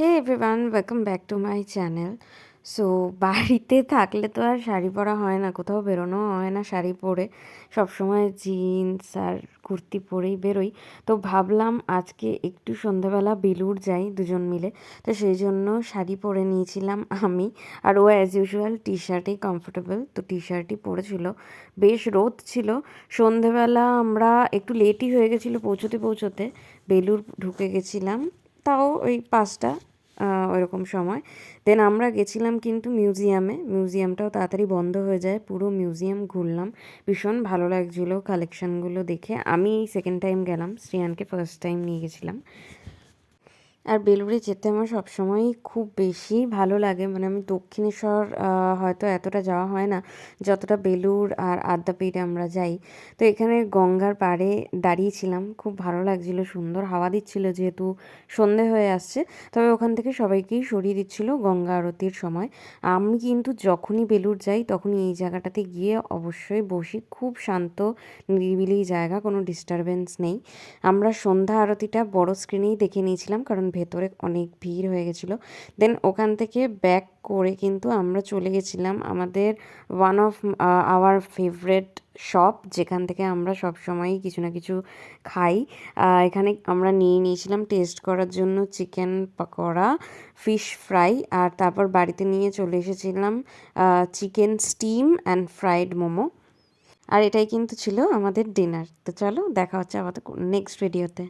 Hey everyone, welcome back to my channel. So বাড়িতে থাকলে তো আর শাড়ি পরা হয় না, কোথাও বেরোনো হয় না শাড়ি পরে, সবসময় জিন্স আর কুর্তি পরেই বেরোই। তো ভাবলাম আজকে একটু সন্ধ্যাবেলা বেলুড় যাই দুজন মিলে। তো সেই জন্য শাড়ি পরে নিয়েছিলাম আমি, আর ও অ্যাজ ইউজুয়াল টি শার্টেই কমফোর্টেবল, তো টি শার্টই পরেছিল। বেশ রোদ ছিল সন্ধেবেলা, আমরা একটু লেটই হয়ে গেছিলো পৌঁছতে বেলুড় ঢুকে গেছিলাম তাও ওই 5টা ওইরকম সময়। দেন আমরা গেছিলাম কিন্তু মিউজিয়ামটাও তাড়াতাড়ি বন্ধ হয়ে যায়, পুরো মিউজিয়াম ঘুরলাম, ভীষণ ভালো লাগছিলো কালেকশানগুলো দেখে। আমি সেকেন্ড টাইম গেলাম, শ্রেয়ানকে ফার্স্ট টাইম নিয়ে গেছিলাম। আর বেলুড়ে যেতে আমার সবসময়ই খুব বেশি ভালো লাগে, মানে আমি দক্ষিণেশ্বর হয়তো এতটা যাওয়া হয় না যতটা বেলুড় আর আদ্যাপীঠে আমরা যাই। তো এখানে গঙ্গার পাড়ে দাঁড়িয়েছিলাম, খুব ভালো লাগছিল, সুন্দর হাওয়া দিচ্ছিল যেহেতু সন্ধে হয়ে আসছে। তবে ওখান থেকে সবাইকেই সরিয়ে দিচ্ছিল গঙ্গা আরতির সময়। আমি কিন্তু যখনই বেলুড় যাই তখনই এই জায়গাটাতে গিয়ে অবশ্যই বসি, খুব শান্ত নিরিবিলি জায়গা, কোনো ডিস্টারবেন্স নেই। আমরা সন্ধ্যা আরতিটা বড় স্ক্রিনেই দেখে নিয়েছিলাম কারণ ভেতরে অনেক ভিড় হয়ে গেছিলো। দেন ওখান থেকে ব্যাক করে কিন্তু আমরা চলে গেছিলাম আমাদের one of our favourite shop, যেখান থেকে আমরা সব সময়ই কিছু না কিছু খাই। এখানে আমরা নিয়েছিলাম টেস্ট করার জন্য চিকেন পকোড়া, ফিশ ফ্রাই, আর তারপর বাড়িতে নিয়ে চলে এসেছিলাম chicken steam and fried momo. আর এটাই কিন্তু ছিল আমাদের ডিনার। তো চলো দেখা হচ্ছে আবার নেক্সট ভিডিওতে।